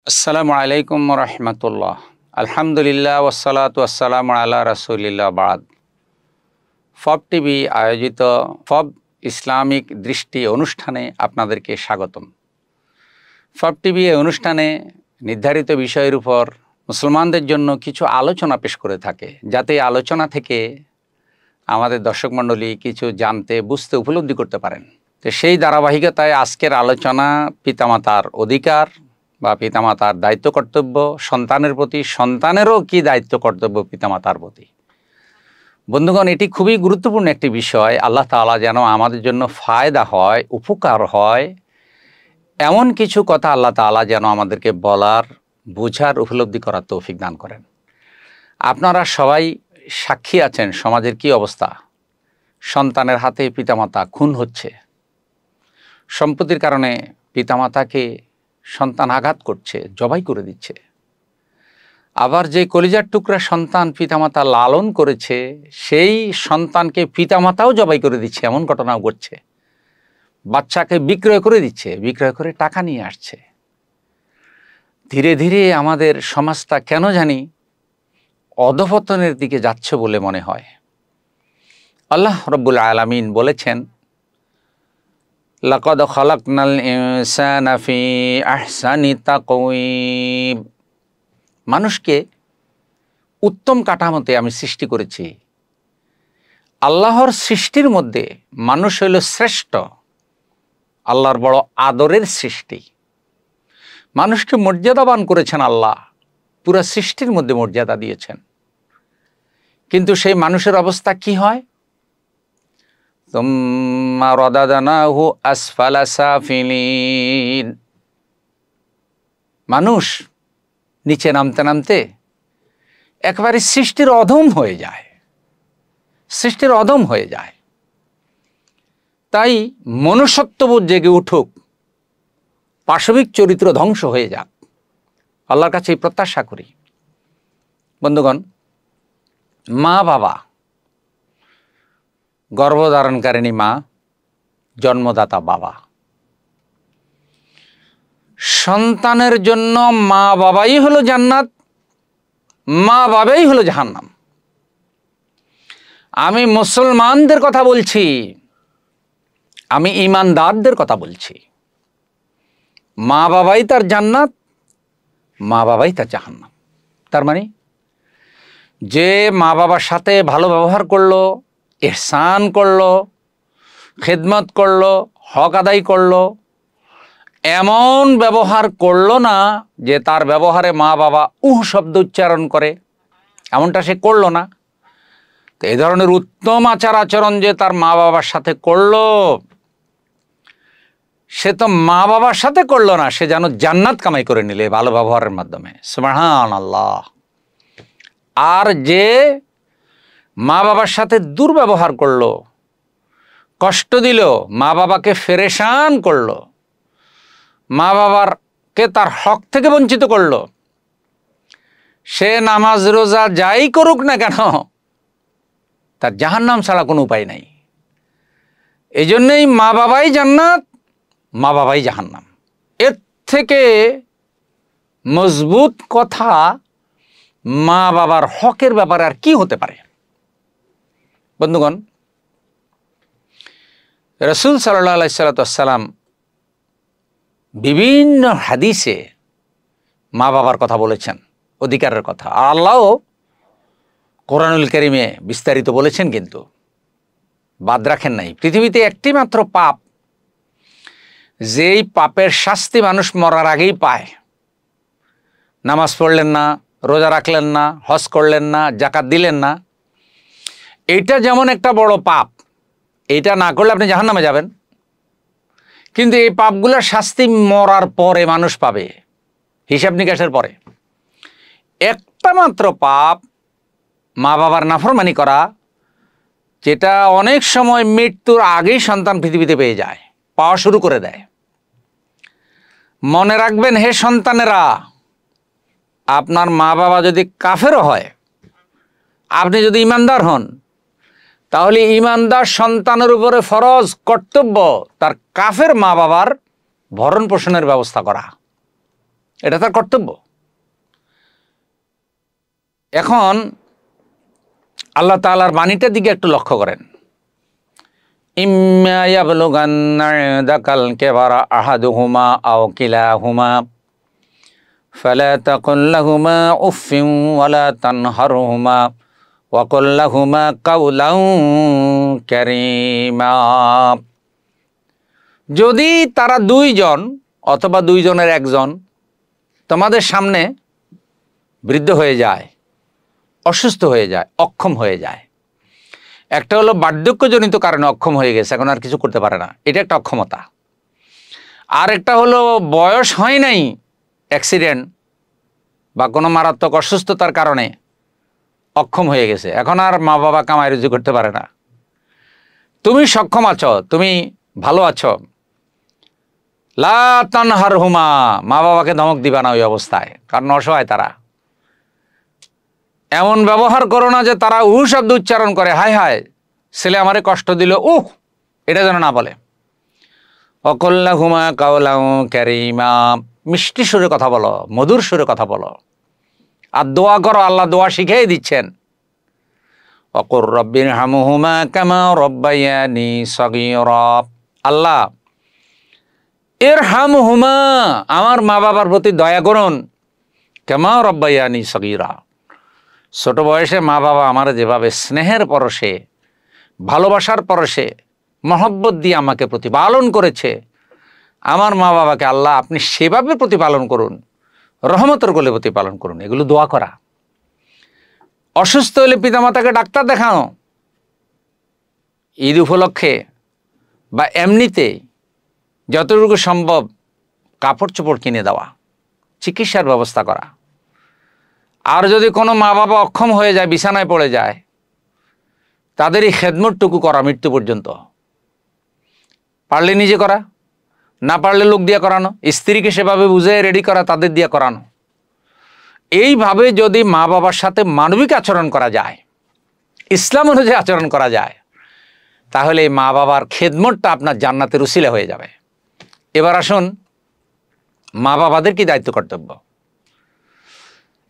আসসালামু আলাইকুম রহমতুল্লাহ। আলহামদুলিল্লাহ ওয়াসসালাতু ওয়াসসালামু আলা রাসূলিল্লাহ বাদ। ফব টিভি আয়োজিত ফব ইসলামিক দৃষ্টি অনুষ্ঠানে আপনাদেরকে স্বাগতম। ফব টিভি এই অনুষ্ঠানে নির্ধারিত বিষয়ের উপর মুসলমানদের জন্য কিছু আলোচনা পেশ করে থাকে, যাতে আলোচনা থেকে আমাদের দর্শক মণ্ডলী কিছু জানতে, বুঝতে, উপলব্ধি করতে পারেন। তো সেই ধারাবাহিকতায় আজকের আলোচনা পিতামাতার অধিকার বা পিতামাতার দায়িত্ব কর্তব্য সন্তানের প্রতি, সন্তানেরও কি দায়িত্ব কর্তব্য পিতামাতার প্রতি। বন্ধুগণ, এটি খুবই গুরুত্বপূর্ণ একটি বিষয়। আল্লাহ তাআলা যেন আমাদের জন্য ফায়দা হয়, উপকার হয়, এমন কিছু কথা আল্লাহ তাআলা যেন আমাদেরকে বলার, বোঝার, উপলব্ধি করার তৌফিক দান করেন। আপনারা সবাই সাক্ষী আছেন সমাজের কি অবস্থা। সন্তানের হাতে পিতামাতা খুন হচ্ছে, সম্পত্তির কারণে পিতামাতাকে সন্তান আঘাত করছে, জবাই করে দিচ্ছে। আবার যে কলিজার টুকরা সন্তান পিতামাতা লালন করেছে, সেই সন্তানকে পিতামাতাও জবাই করে দিচ্ছে, এমন ঘটনাও ঘটছে। বাচ্চাকে বিক্রয় করে দিচ্ছে, বিক্রয় করে টাকা নিয়ে আসছে। ধীরে ধীরে আমাদের সমাজটা কেন জানি অধঃপতনের দিকে যাচ্ছে বলে মনে হয়। আল্লাহ রাব্বুল আলামিন বলেছেন, লাকাদ খালাকনাল ইনসানা ফি আহসানি তাকওয়িম। মানুষকে উত্তম কাঠামোতে আমি সৃষ্টি করেছি। আল্লাহর সৃষ্টির মধ্যে মানুষ হইল শ্রেষ্ঠ, আল্লাহর বড় আদরের সৃষ্টি। মানুষকে মর্যাদাবান করেছেন আল্লাহ, পুরা সৃষ্টির মধ্যে মর্যাদা দিয়েছেন। কিন্তু সেই মানুষের অবস্থা কি হয়? সুম্মা রাদাদনাহু আসফালা সাফিলিন। মানুষ নিচে নামতে নামতে একেবারে সৃষ্টির অধম হয়ে যায়, সৃষ্টির অধম হয়ে যায়। তাই মনুষ্যত্ববোধ জেগে উঠুক, পাশবিক চরিত্র ধ্বংস হয়ে যাক, আল্লাহর কাছে এই প্রত্যাশা করি। বন্ধুগণ, মা বাবা, গর্ভধারণকারিণী মা, জন্মদাতা বাবা, সন্তানের জন্য মা বাবাই হলো জান্নাত, মা বাবাই হলো জাহান্নাম। আমি মুসলমানদের কথা বলছি, আমি ঈমানদারদের কথা বলছি। মা বাবাই তার জান্নাত, মা বাবাই তার জাহান্নাম। তার মানে যে মা বাবার সাথে ভালো ব্যবহার করলো, ইহসান করলো, খেদমত করলো, হক আদায় করলো, এমন ব্যবহার করলো না যে তার ব্যবহারে মা বাবা শব্দ উচ্চারণ করে, এমনটা সে করলো না। তো এই ধরনের উত্তম আচার আচরণ যে তার মা বাবার সাথে করলো, সে তো মা বাবার সাথে করলো না, সে যেন জান্নাত কামাই করে নিলে ভালো ব্যবহারের মাধ্যমে। সুবহানাল্লাহ। আর যে মা বাবার সাথে দুর্ব্যবহার করলো, কষ্ট দিল, মা বাবাকে পেরেশান করলো, মা বাবাকে তার হক থেকে বঞ্চিত করলো, সে নামাজ রোজা যাই করুক না কেন, তার জাহান্নাম ছাড়া কোনো উপায় নাই। এই জন্যেই মা বাবাই জান্নাত, মা বাবাই জাহান্নাম। এর থেকে মজবুত কথা মা বাবার হকের ব্যাপারে আর কি হতে পারে? বন্ধুগণ, রাসূল সাল্লাল্লাহু আলাইহি সাল্লাম বিভিন্ন হাদিসে মা বাবার কথা বলেছেন, অধিকারের কথা। আর আল্লাহও কোরআনুল কারীমে বিস্তারিত বলেছেন, কিন্তু বাদ রাখেন নাই। পৃথিবীতে একটি মাত্র পাপ, যেই পাপের শাস্তি মানুষ মরার আগেই পায়। নামাজ পড়লেন না, রোজা রাখলেন না, হজ করলেন না, যাকাত দিলেন না, এইটা যেমন একটা বড় পাপ। এইটা না করলে আপনি জাহান্নামে যাবেন। কিন্তু এই পাপগুলোর শাস্তি মরার পরে মানুষ পাবে, হিসাব নিকাশের পরে। একটা মাত্র পাপ, মা বাবার নাফরমানি করা, যেটা অনেক সময় মৃত্যুর আগেই সন্তান পৃথিবীতে পেয়ে যায়, পাওয়া শুরু করে দেয়। মনে রাখবেন হে সন্তানেরা, আপনার মা বাবা যদি কাফেরও হয়, আপনি যদি ঈমানদার হন, তাহলে ঈমানদার সন্তানের উপরে ফরজ, কর্তব্য তার কাফের মা বাবার ভরণ পোষণের ব্যবস্থা করা। এটা তার কর্তব্য। এখন আল্লাহ তাআলার বাণীটার দিকে একটু লক্ষ্য করেন। ইম্মা ইয়াবলুগান্না ইনদাকাল কিবারা আহাদুহুমা আও কিলাহুমা ফালা তাকুল লাহুমা উফফিন ওয়ালা তানহারহুমা ওয়া কুল লাহুমা কাওলান কারীমা। যদি তারা দুইজন অথবা দুইজনের একজন তোমাদের সামনে বৃদ্ধ হয়ে যায়, অসুস্থ হয়ে যায়, অক্ষম হয়ে যায়, একটা হলো বার্ধক্যজনিত কারণে অক্ষম হয়ে গেছে, এখন আর কিছু করতে পারে না, এটা একটা অক্ষমতা। আর একটা হলো বয়স হয় নাই, অ্যাক্সিডেন্ট বা কোনো মারাত্মক অসুস্থতার কারণে অক্ষম হয়ে গেছে, এখন আর মা বাবা কামাই রুজি করতে পারে না। তুমি সক্ষম আছো, তুমি ভালো আছো, লা তানহারহুমা, মা বাবাকে ধমক দিবা না ওই অবস্থায়, কারণ অসহায় তারা। এমন ব্যবহার করো না যে তারা শব্দ উচ্চারণ করে, হায় হায় ছেলে আমারে কষ্ট দিল, এটা যেন না বলে। অকল্লাহুমা কাওলান কারীমা, মিষ্টি সুরে কথা বলো, মধুর সুরে কথা বলো। আর দোয়া করো, আল্লাহ দোয়া শিখিয়ে দিচ্ছেন। ওয়াকুর রব্বিরহামহুমা কামা রব্বায়ানি সগীরা, আল্লাহ ইরহামহুমা, আমার মা বাবার প্রতি দয়া করুন, কামা রব্বায়ানি সগীরা, ছোট বয়সে মা বাবা আমার যেভাবে স্নেহের পরশে, ভালোবাসার পরশে, মহব্বত দিয়ে আমাকে প্রতিপালন করেছে, আমার মা বাবাকে আল্লাহ আপনি সেভাবে প্রতিপালন করুন, রহমতের কোলে প্রতিপালন করুন। এগুলো দোয়া করা। অসুস্থ হলে পিতামাতাকে ডাক্তার দেখানো, ঈদ উপলক্ষে বা এমনিতে যতটুকু সম্ভব কাপড় চোপড় কিনে দেওয়া, চিকিৎসার ব্যবস্থা করা। আর যদি কোনো মা বাবা অক্ষম হয়ে যায়, বিছানায় পড়ে যায়, তাদের এই খেদমতটুকু করা মৃত্যু পর্যন্ত। পারলে নিজে করা, না পারলে লোক দিয়ে করানো, স্ত্রীকে সেভাবে বুঝে রেডি করা, তাদের দিয়ে করানো। এইভাবে যদি মা বাবার সাথে মানবিক আচরণ করা যায়, ইসলাম অনুযায়ী আচরণ করা যায়, তাহলে এই মা বাবার খেদমতটা আপনার জান্নাতের উসিলা হয়ে যাবে। এবার আসুন, মা বাবাদের কি দায়িত্ব কর্তব্য।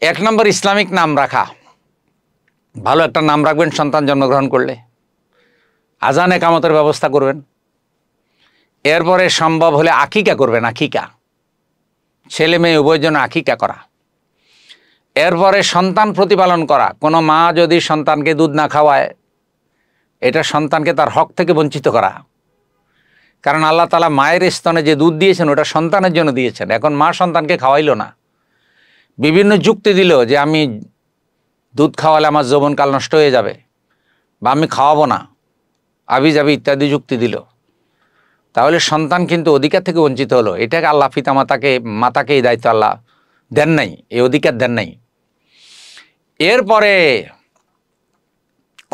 1 নম্বর, ইসলামিক নাম রাখা। ভালো একটা নাম রাখবেন সন্তান জন্মগ্রহণ করলে, আজান একামতের ব্যবস্থা করবেন। এরপরে সম্ভব হলে আকিকা করবেন, আকিকা, ছেলে মেয়ে উভয়ের জন্য আকিকা করা। এরপরে সন্তান প্রতিপালন করা। কোনো মা যদি সন্তানকে দুধ না খাওয়ায়, এটা সন্তানকে তার হক থেকে বঞ্চিত করা। কারণ আল্লাহ তাআলা মায়ের স্তনে যে দুধ দিয়েছেন ওটা সন্তানের জন্য দিয়েছেন। এখন মা সন্তানকে খাওয়াইলো না, বিভিন্ন যুক্তি দিল যে আমি দুধ খাওয়ালে আমার যৌবনকাল নষ্ট হয়ে যাবে, বা আমি খাওয়াবো না, আবি যাবি ইত্যাদি যুক্তি দিল, তাহলে সন্তান কিন্তু অধিকার থেকে বঞ্চিত হলো। এটাকে আল্লাহ মাতাকে এই দায়িত্ব আল্লাহ দেন নাই, এই অধিকার দেন নাই। এরপরে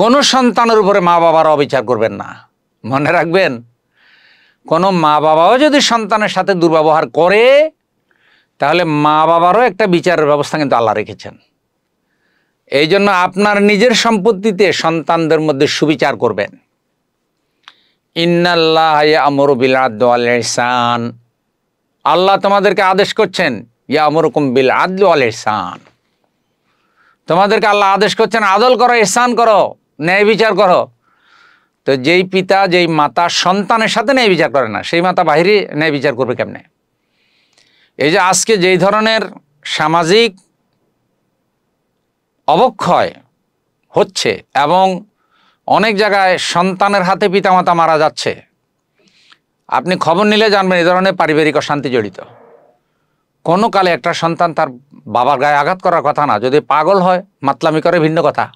কোনো সন্তানের উপরে মা বাবার অবিচার করবেন না। মনে রাখবেন, কোনো মা বাবাও যদি সন্তানের সাথে দুর্ব্যবহার করে, তাহলে মা বাবারও একটা বিচারের ব্যবস্থা কিন্তু আল্লাহ রেখেছেন। এই জন্য আপনার নিজের সম্পত্তিতে সন্তানদের মধ্যে সুবিচার করবেন। ইন্নাল্লাহা ইয়া'মুরু বিল আদলি ওয়াল ইহসান, আল্লাহ তোমাদেরকে আদেশ করছেন, ইয়া'মুরুকুম বিল আদলি ওয়াল ইহসান, তোমাদেরকে আল্লাহ আদেশ করছেন আদল করো, ইহসান করো, ন্যায় বিচার করো। তো যেই পিতা যেই মাতা সন্তানের সাথে ন্যায় বিচার করে না, সেই মাতা বাহিরে ন্যায় বিচার করবে কেমনে? এই যে আজকে যেই ধরনের সামাজিক অবক্ষয় হচ্ছে এবং অনেক জায়গায় সন্তানের হাতে পিতামাতা মারা যাচ্ছে, আপনি খবর নিলে জানবেন এই ধরনের পারিবারিক অশান্তি জড়িত। কোনো কালে একটা সন্তান তার বাবার গায়ে আঘাত করার কথা না, যদি পাগল হয় মাতলামি করে ভিন্ন কথা,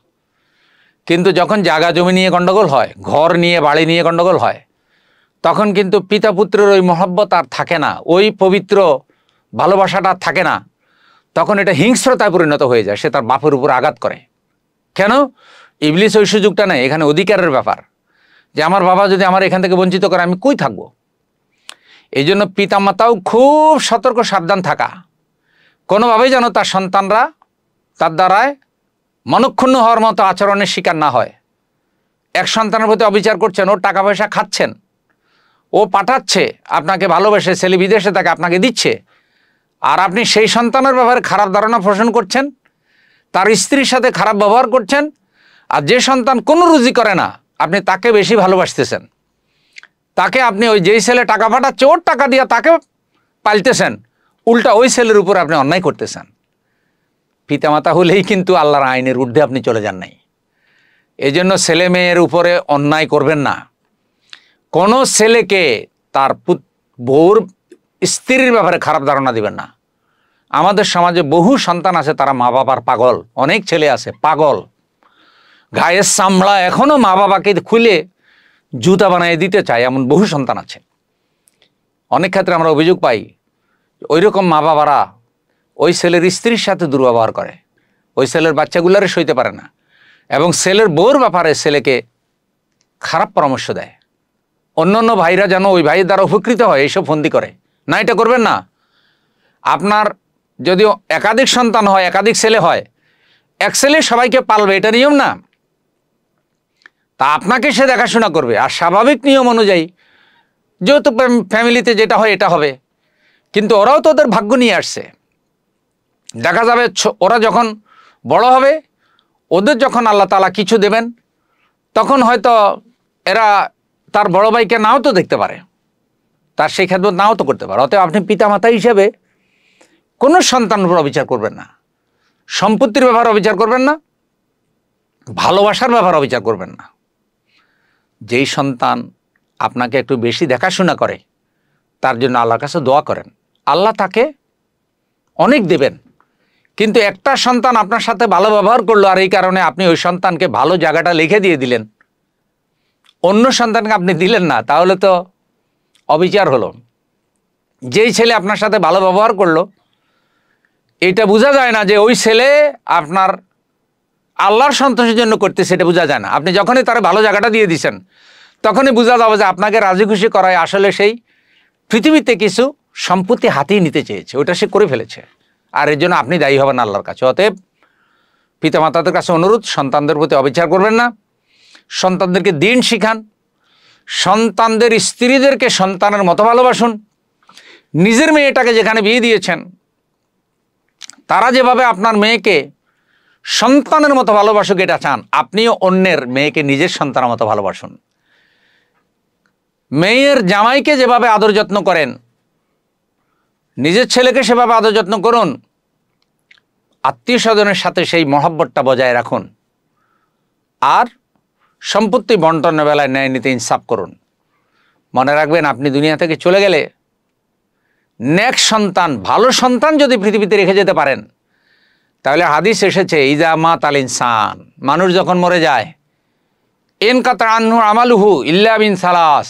কিন্তু যখন জায়গা জমি নিয়ে গণ্ডগোল হয়, ঘর নিয়ে বাড়ি নিয়ে গণ্ডগোল হয়, তখন কিন্তু পিতা পুত্রের ওই মহব্বত আর থাকে না, ওই পবিত্র ভালোবাসাটা আর থাকে না। তখন এটা হিংস্রতায় পরিণত হয়ে যায়, সে তার বাপের উপর আঘাত করে। কেন? ইবলিস ওই সুযোগটা নেই, এখানে অধিকারের ব্যাপার, যে আমার বাবা যদি আমার এখান থেকে বঞ্চিত করে আমি কই থাকবো। এই জন্য পিতামাতাও খুব সতর্ক সাবধান থাকা, কোনোভাবেই যেন তার সন্তানরা তার দ্বারায় মনক্ষুণ্ণ হওয়ার মতো আচরণের শিকার না হয়। এক সন্তানের প্রতি অবিচার করছেন, ওর টাকা পয়সা খাচ্ছেন, ও পাঠাচ্ছে আপনাকে ভালোবেসে, ছেলে বিদেশে থাকে আপনাকে দিচ্ছে, আর আপনি সেই সন্তানের ব্যাপারে খারাপ ধারণা পোষণ করছেন, তার স্ত্রীর সাথে খারাপ ব্যবহার করছেন, আর যে সন্তান কোনো রুজি করে না আপনি তাকে বেশি ভালোবাসতেছেন, তাকে আপনি ওই যেই ছেলে টাকা পাঠাচ্ছে ওর টাকা দিয়ে তাকে পালতেছেন, উল্টা ওই ছেলের উপর আপনি অন্যায় করতেছেন। পিতামাতা হলেই কিন্তু আল্লাহর আইনের ঊর্ধ্বে আপনি চলে যান নাই। এই জন্য ছেলে মেয়ের উপরে অন্যায় করবেন না। কোনো ছেলেকে তার বউর স্ত্রীর ব্যাপারে খারাপ ধারণা দিবেন না। আমাদের সমাজে বহু সন্তান আছে তারা মা বাবার পাগল, অনেক ছেলে আছে পাগল, গায়ের চামড়া এখনও মা বাবাকে খুলে জুতা বানিয়ে দিতে চায়, এমন বহু সন্তান আছে। অনেক ক্ষেত্রে আমরা অভিযোগ পাই ওই রকম মা বাবারা ওই ছেলের স্ত্রীর সাথে দুর্ব্যবহার করে, ওই ছেলের বাচ্চাগুলারে সইতে পারে না, এবং ছেলের বউর ব্যাপারে ছেলেকে খারাপ পরামর্শ দেয়। অন্য অন্য ভাইরা যেন ওই ভাইয়ের দ্বারা উপকৃত হয় এইসব ফন্দি করে না, এটা করবেন না। আপনার যদিও একাধিক সন্তান হয়, একাধিক ছেলে হয়, এক ছেলে সবাইকে পালবে এটা নিয়ম না, তা আপনাকে সে দেখাশোনা করবে। আর স্বাভাবিক নিয়ম অনুযায়ী যেহেতু ফ্যামিলিতে যেটা হয় এটা হবে, কিন্তু ওরাও তো ওদের ভাগ্য নিয়ে আসছে। দেখা যাবে ওরা যখন বড় হবে, ওদের যখন আল্লাহ তাআলা কিছু দেবেন, তখন হয়তো এরা তার বড় ভাইকে নাও তো দেখতে পারে, তার সেই খেদমত নাও তো করতে পারে। অতএব আপনি পিতামাতা হিসেবে কোনো সন্তানের উপর অবিচার করবেন না, সম্পত্তির ব্যাপারে অবিচার করবেন না, ভালোবাসার ব্যাপারে অবিচার করবেন না। যেই সন্তান আপনাকে একটু বেশি দেখাশোনা করে তার জন্য আল্লাহর কাছে দোয়া করেন, আল্লাহ তাকে অনেক দেবেন। কিন্তু একটা সন্তান আপনার সাথে ভালো ব্যবহার করলো আর এই কারণে আপনি ওই সন্তানকে ভালো জায়গাটা লিখে দিয়ে দিলেন, অন্য সন্তানকে আপনি দিলেন না, তাহলে তো অবিচার হলো। যেই ছেলে আপনার সাথে ভালো ব্যবহার করলো এটা বোঝা যায় না যে ওই ছেলে আপনার আল্লাহর সন্তোষের জন্য করতেছে, এটা বোঝা যায় না। আপনি যখনই তার ভালো জায়গাটা দিয়ে দিচ্ছেন তখনই বোঝা যাবে যে আপনাকে রাজি খুশি করায় আসলে সেই পৃথিবীতে কিছু সম্পত্তি হাতিয়ে নিতে চেয়েছে, ওটা সে করে ফেলেছে, আর এর জন্য আপনি দায়ী হবেন আল্লাহর কাছে। অতএব পিতামাতাদের কাছে অনুরোধ, সন্তানদের প্রতি অবিচার করবেন না, সন্তানদেরকে দিন শিখান, সন্তানদের স্ত্রীদেরকে সন্তানের মতো ভালোবাসুন। নিজের মেয়েটাকে যেখানে বিয়ে দিয়েছেন তারা যেভাবে আপনার মেয়েকে সন্তানের মতো ভালোবাসুক এটা চান, আপনিও অন্যের মেয়েকে নিজের সন্তানের মতো ভালোবাসুন। মেয়ের জামাইকে যেভাবে আদর যত্ন করেন নিজের ছেলেকে সেভাবে আদর যত্ন করুন। আত্মীয় স্বজনের সাথে সেই মহব্বতটা বজায় রাখুন। আর সম্পত্তি বন্টনের বেলায় ন্যায় নীতি ইনসাফ করুন। মনে রাখবেন, আপনি দুনিয়া থেকে চলে গেলে নেক সন্তান, ভালো সন্তান যদি পৃথিবীতে রেখে যেতে পারেন, তাহলে হাদিস এসেছে ইজা মাতাল ইনসান, মানুষ যখন মরে যায়, ইনকাতা আনহু আমালুহু ইল্লা মিন সালাস,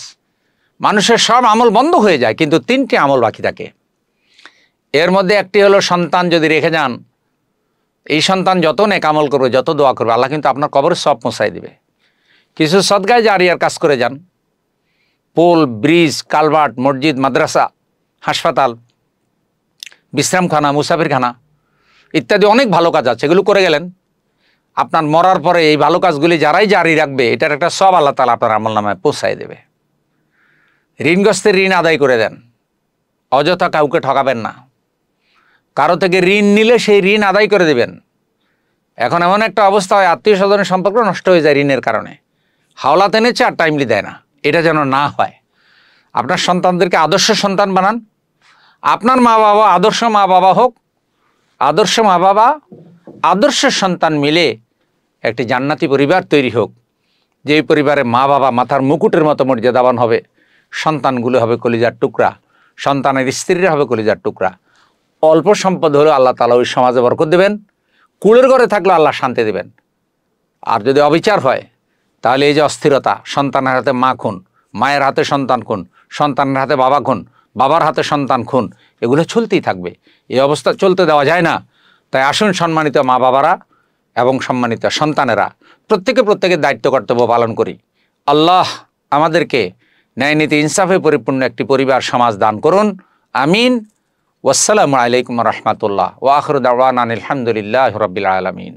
মানুষের সব আমল বন্ধ হয়ে যায়, কিন্তু তিনটি আমল বাকি থাকে। এর মধ্যে একটি হলো সন্তান যদি রেখে যান, এই সন্তান যত নেক আমল করবে, যত দোয়া করবে, আল্লাহ কিন্তু আপনার কবরে সব পৌঁছাই দিবে। কিছু সদকায়ে জারিয়ার কাজ করে যান, পোল, ব্রিজ, কালভার্ট, মসজিদ, মাদ্রাসা, হাসপাতাল, বিশ্রামখানা, মুসাফিরখানা ইত্যাদি অনেক ভালো কাজ আছে, এগুলো করে গেলেন। আপনার মরার পরে এই ভালো কাজগুলি যারাই জারি রাখবে এটার একটা সব আল্লাহ তাআলা আপনার আমল নামায় পৌঁছাই দেবে। ঋণগ্রস্তের ঋণ আদায় করে দেন, অযথা কাউকে ঠকাবেন না। কারো থেকে ঋণ নিলে সেই ঋণ আদায় করে দেবেন। এখন এমন একটা অবস্থা হয় আত্মীয় স্বজনের সম্পর্ক নষ্ট হয়ে যায় ঋণের কারণে, হাওলাত এনেছে আর টাইমলি দেয় না, এটা যেন না হয়। আপনার সন্তানদেরকে আদর্শ সন্তান বানান। আপনার মা বাবা আদর্শ মা বাবা হোক, আদর্শ মা বাবা আদর্শ সন্তান মিলে একটি জান্নাতি পরিবার তৈরি হোক, যেই পরিবারে মা বাবা মাথার মুকুটের মতো মর্যাদাবান হবে, সন্তানগুলো হবে কলিজার টুকরা, সন্তানের স্ত্রীরা হবে কলিজার টুকরা। অল্প সম্পদ হলেও আল্লাহ তাআলা ওই সমাজে বরকত দেবেন, কুলের ঘরে থাকলেও আল্লাহ শান্তি দেবেন। আর যদি অবিচার হয় তাহলে এই যে অস্থিরতা, সন্তানের হাতে মা খুন, মায়ের হাতে সন্তান খুন, সন্তানের হাতে বাবা খুন, বাবার হাতে সন্তান খুন, এগুলো চলতেই থাকবে। এই অবস্থা চলতে দেওয়া যায় না। তাই আসুন সম্মানিত মা বাবারা এবং সম্মানিত সন্তানেরা প্রত্যেকের দায়িত্ব কর্তব্য পালন করি। আল্লাহ আমাদেরকে ন্যায় নীতি ইনসাফে পরিপূর্ণ একটি পরিবার সমাজ দান করুন। আমিন। ওয়াসসালামু আলাইকুম ওয়া রাহমাতুল্লাহ ওয়া আখিরু দাওয়ানা আলহামদুলিল্লাহি রাব্বিল আলামিন।